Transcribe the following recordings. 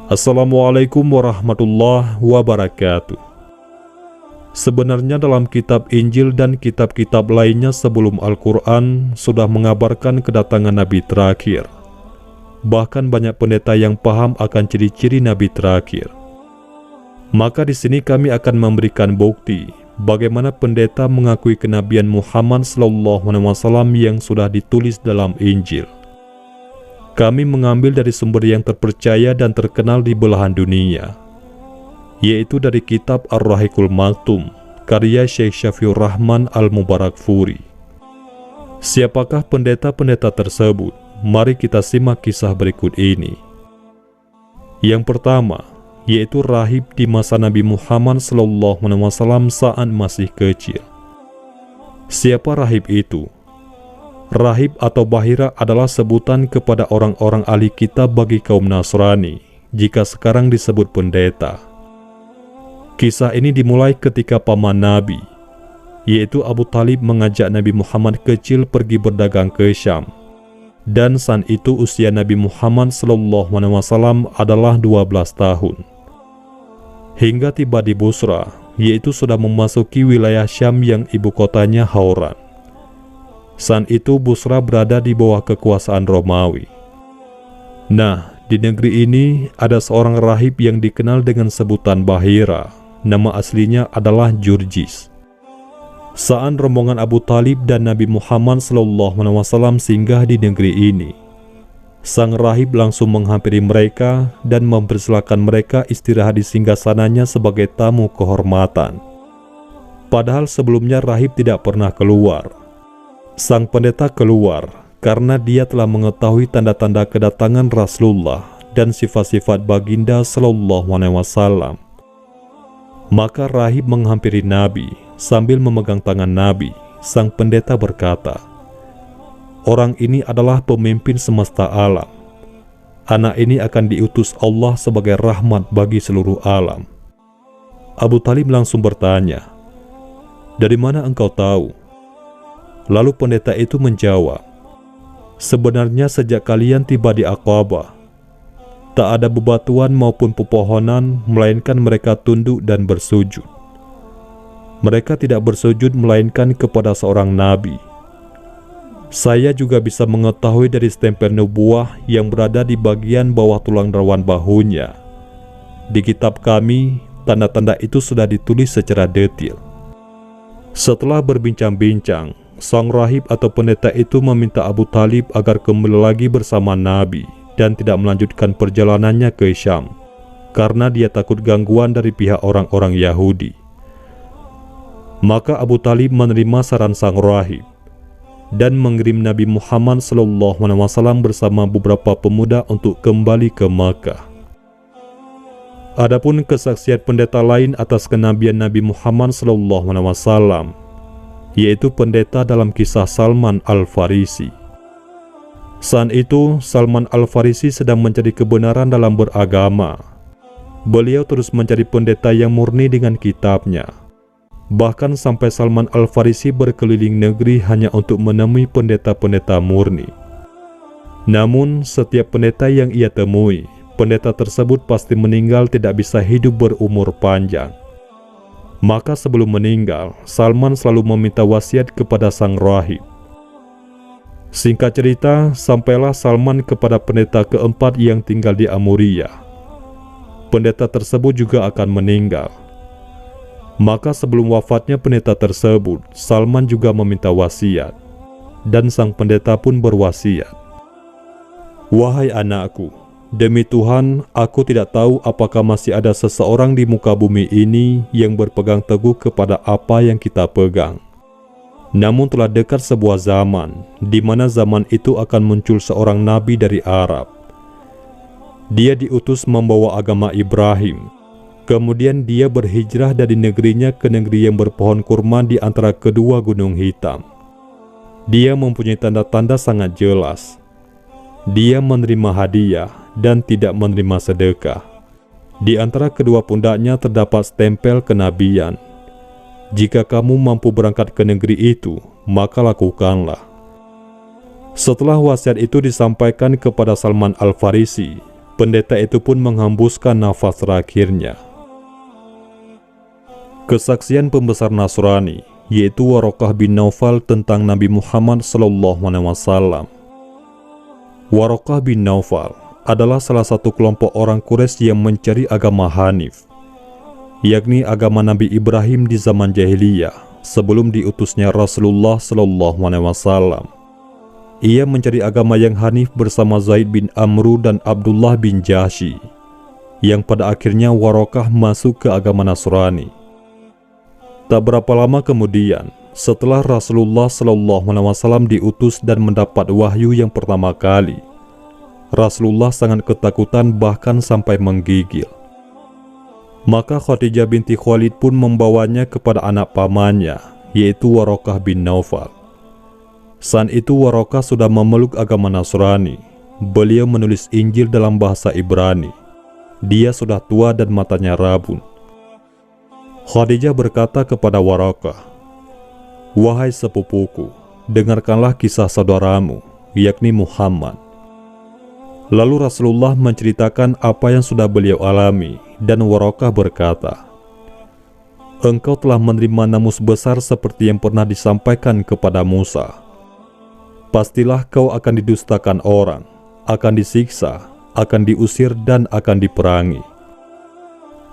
Assalamualaikum warahmatullahi wabarakatuh. Sebenarnya dalam kitab Injil dan kitab-kitab lainnya sebelum Al-Quran sudah mengabarkan kedatangan Nabi terakhir. Bahkan banyak pendeta yang paham akan ciri-ciri Nabi terakhir. Maka di sini kami akan memberikan bukti bagaimana pendeta mengakui kenabian Muhammad SAW yang sudah ditulis dalam Injil. Kami mengambil dari sumber yang terpercaya dan terkenal di belahan dunia, yaitu dari kitab Ar-Rahiqul Maktum, karya Syekh Syafiur Rahman Al-Mubarakfuri. Siapakah pendeta-pendeta tersebut? Mari kita simak kisah berikut ini. Yang pertama, yaitu rahib di masa Nabi Muhammad SAW saat masih kecil. Siapa rahib itu? Rahib atau bahira adalah sebutan kepada orang-orang ahli kitab bagi kaum Nasrani, jika sekarang disebut pendeta. Kisah ini dimulai ketika paman Nabi, yaitu Abu Talib, mengajak Nabi Muhammad kecil pergi berdagang ke Syam. Dan saat itu usia Nabi Muhammad SAW adalah 12 tahun. Hingga tiba di Busra, yaitu sudah memasuki wilayah Syam yang ibu kotanya Hauran. Saat itu Busra berada di bawah kekuasaan Romawi. Nah, di negeri ini ada seorang rahib yang dikenal dengan sebutan Bahira. Nama aslinya adalah Jurjis. Saat rombongan Abu Talib dan Nabi Muhammad SAW singgah di negeri ini, sang rahib langsung menghampiri mereka dan mempersilakan mereka istirahat di singgasananya sebagai tamu kehormatan. Padahal sebelumnya rahib tidak pernah keluar. Sang pendeta keluar karena dia telah mengetahui tanda-tanda kedatangan Rasulullah dan sifat-sifat baginda SAW. Maka rahib menghampiri Nabi sambil memegang tangan Nabi. Sang pendeta berkata, "Orang ini adalah pemimpin semesta alam. Anak ini akan diutus Allah sebagai rahmat bagi seluruh alam." Abu Talib langsung bertanya, "Dari mana engkau tahu?" Lalu pendeta itu menjawab, "Sebenarnya sejak kalian tiba di Aqabah, tak ada bebatuan maupun pepohonan, melainkan mereka tunduk dan bersujud. Mereka tidak bersujud melainkan kepada seorang nabi. Saya juga bisa mengetahui dari stempel nubuah yang berada di bagian bawah tulang rawan bahunya. Di kitab kami, tanda-tanda itu sudah ditulis secara detail." Setelah berbincang-bincang, sang rahib atau pendeta itu meminta Abu Talib agar kembali lagi bersama Nabi dan tidak melanjutkan perjalanannya ke Syam, karena dia takut gangguan dari pihak orang-orang Yahudi. Maka Abu Talib menerima saran sang rahib dan mengirim Nabi Muhammad SAW bersama beberapa pemuda untuk kembali ke Makkah. Adapun kesaksian pendeta lain atas kenabian Nabi Muhammad SAW, yaitu pendeta dalam kisah Salman Al-Farisi. Saat itu, Salman Al-Farisi sedang mencari kebenaran dalam beragama. Beliau terus mencari pendeta yang murni dengan kitabnya. Bahkan sampai Salman Al-Farisi berkeliling negeri hanya untuk menemui pendeta-pendeta murni. Namun, setiap pendeta yang ia temui, pendeta tersebut pasti meninggal, tidak bisa hidup berumur panjang. Maka sebelum meninggal, Salman selalu meminta wasiat kepada sang rahib. Singkat cerita, sampailah Salman kepada pendeta keempat yang tinggal di Amuria. Pendeta tersebut juga akan meninggal. Maka sebelum wafatnya pendeta tersebut, Salman juga meminta wasiat. Dan sang pendeta pun berwasiat, "Wahai anakku, demi Tuhan, aku tidak tahu apakah masih ada seseorang di muka bumi ini yang berpegang teguh kepada apa yang kita pegang. Namun telah dekat sebuah zaman, di mana zaman itu akan muncul seorang nabi dari Arab. Dia diutus membawa agama Ibrahim. Kemudian dia berhijrah dari negerinya ke negeri yang berpohon kurma di antara kedua gunung hitam. Dia mempunyai tanda-tanda sangat jelas. Dia menerima hadiah dan tidak menerima sedekah. Di antara kedua pundaknya terdapat stempel kenabian. Jika kamu mampu berangkat ke negeri itu, maka lakukanlah." Setelah wasiat itu disampaikan kepada Salman Al-Farisi, Pendeta itu pun menghembuskan nafas terakhirnya. Kesaksian pembesar Nasrani, yaitu Waraqah bin Naufal tentang Nabi Muhammad SAW. Waraqah bin Naufal adalah salah satu kelompok orang Quraisy yang mencari agama Hanif, yakni agama Nabi Ibrahim di zaman jahiliyah sebelum diutusnya Rasulullah SAW. Ia mencari agama yang Hanif bersama Zaid bin Amru dan Abdullah bin Jahsy, yang pada akhirnya Waraqah masuk ke agama Nasrani. Tak berapa lama kemudian, setelah Rasulullah SAW diutus dan mendapat wahyu yang pertama kali, Rasulullah sangat ketakutan bahkan sampai menggigil. Maka Khadijah binti Khalid pun membawanya kepada anak pamannya, yaitu Waraqah bin Naufal. Saat itu Waraqah sudah memeluk agama Nasrani. Beliau menulis Injil dalam bahasa Ibrani. Dia sudah tua dan matanya rabun. Khadijah berkata kepada Waraqah, "Wahai sepupuku, dengarkanlah kisah saudaramu, yakni Muhammad." Lalu Rasulullah menceritakan apa yang sudah beliau alami, dan Waraqah berkata, "Engkau telah menerima namus besar seperti yang pernah disampaikan kepada Musa. Pastilah kau akan didustakan orang, akan disiksa, akan diusir, dan akan diperangi.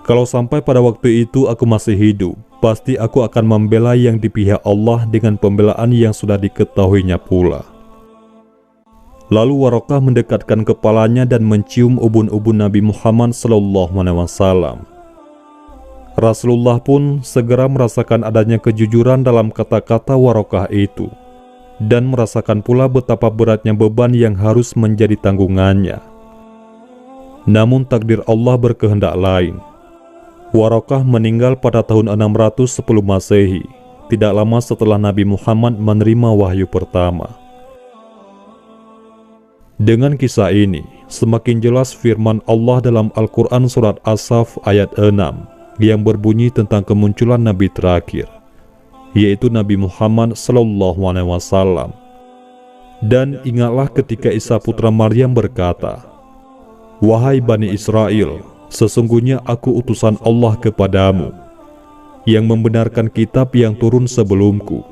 Kalau sampai pada waktu itu aku masih hidup, pasti aku akan membela yang di pihak Allah dengan pembelaan yang sudah diketahuinya pula." Lalu Waraqah mendekatkan kepalanya dan mencium ubun-ubun Nabi Muhammad SAW. Rasulullah pun segera merasakan adanya kejujuran dalam kata-kata Waraqah itu, dan merasakan pula betapa beratnya beban yang harus menjadi tanggungannya. Namun takdir Allah berkehendak lain. Waraqah meninggal pada tahun 610 Masehi, tidak lama setelah Nabi Muhammad menerima wahyu pertama. Dengan kisah ini, semakin jelas firman Allah dalam Al-Quran Surat As-Saff ayat 6 yang berbunyi tentang kemunculan Nabi terakhir, yaitu Nabi Muhammad SAW. Dan ingatlah ketika Isa putra Maryam berkata, "Wahai Bani Israel, sesungguhnya aku utusan Allah kepadamu, yang membenarkan kitab yang turun sebelumku,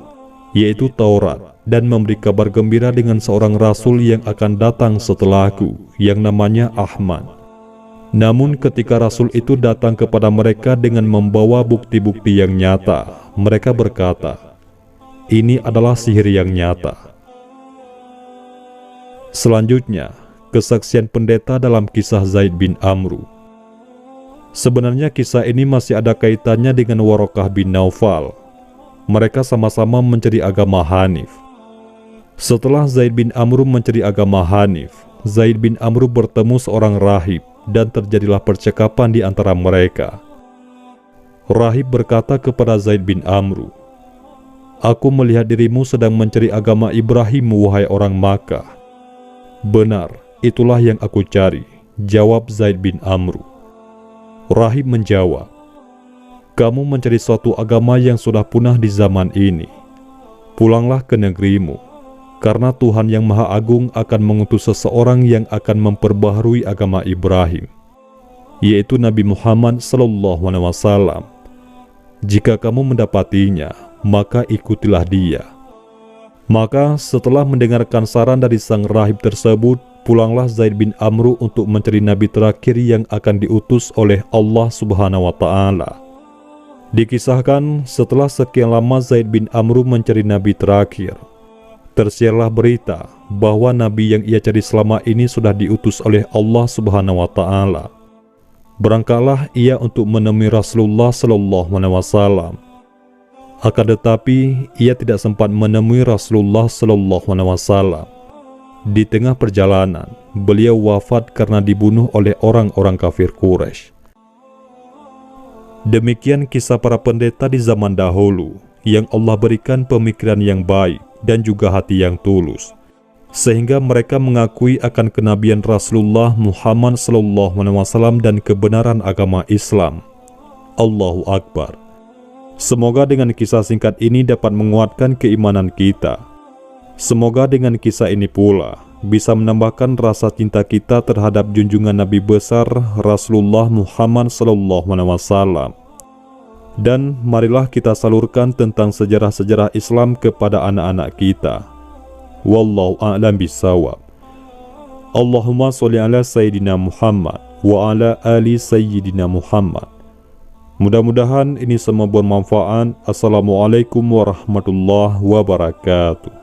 yaitu Taurat, dan memberi kabar gembira dengan seorang Rasul yang akan datang setelahku, yang namanya Ahmad. Namun ketika Rasul itu datang kepada mereka dengan membawa bukti-bukti yang nyata, mereka berkata, 'Ini adalah sihir yang nyata.'" Selanjutnya, kesaksian pendeta dalam kisah Zaid bin Amru. Sebenarnya kisah ini masih ada kaitannya dengan Waraqah bin Naufal. Mereka sama-sama mencari agama Hanif. Setelah Zaid bin Amru mencari agama Hanif, Zaid bin Amru bertemu seorang rahib dan terjadilah percakapan di antara mereka. Rahib berkata kepada Zaid bin Amru, "Aku melihat dirimu sedang mencari agama Ibrahim, wahai orang Makkah." "Benar, itulah yang aku cari," jawab Zaid bin Amru. Rahib menjawab, "Kamu mencari suatu agama yang sudah punah di zaman ini. Pulanglah ke negerimu, karena Tuhan yang Maha Agung akan mengutus seseorang yang akan memperbaharui agama Ibrahim, yaitu Nabi Muhammad SAW. Jika kamu mendapatinya, maka ikutilah dia." Maka setelah mendengarkan saran dari sang rahib tersebut, pulanglah Zaid bin Amru untuk mencari Nabi terakhir yang akan diutus oleh Allah Subhanahu wa Ta'ala. Dikisahkan setelah sekian lama Zaid bin Amru mencari Nabi terakhir, tersiarlah berita bahwa Nabi yang ia cari selama ini sudah diutus oleh Allah Subhanahu wa Ta'ala. Berangkatlah ia untuk menemui Rasulullah SAW. Akan tetapi ia tidak sempat menemui Rasulullah SAW. Di tengah perjalanan, beliau wafat karena dibunuh oleh orang-orang kafir Quraisy. Demikian kisah para pendeta di zaman dahulu, yang Allah berikan pemikiran yang baik dan juga hati yang tulus, sehingga mereka mengakui akan kenabian Rasulullah Muhammad SAW dan kebenaran agama Islam. Allahu Akbar. Semoga dengan kisah singkat ini dapat menguatkan keimanan kita. Semoga dengan kisah ini pula bisa menambahkan rasa cinta kita terhadap junjungan Nabi besar Rasulullah Muhammad SAW. Dan marilah kita salurkan tentang sejarah-sejarah Islam kepada anak-anak kita. Wallahu a'lam bishawab. Allahumma sholli ala Sayyidina Muhammad wa ala ali Sayyidina Muhammad. Mudah-mudahan ini semua bermanfaat. Assalamualaikum warahmatullahi wabarakatuh.